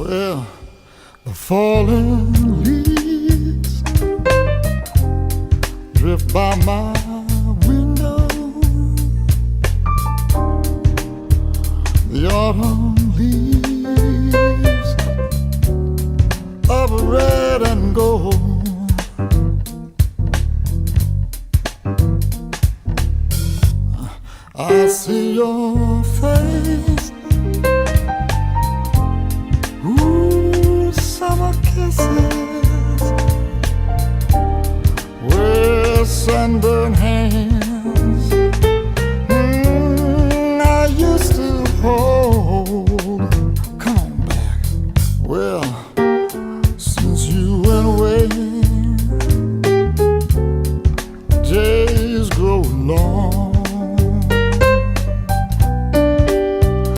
Well, the fallen leaves drift by my window. The autumn leaves of red and gold. I see your face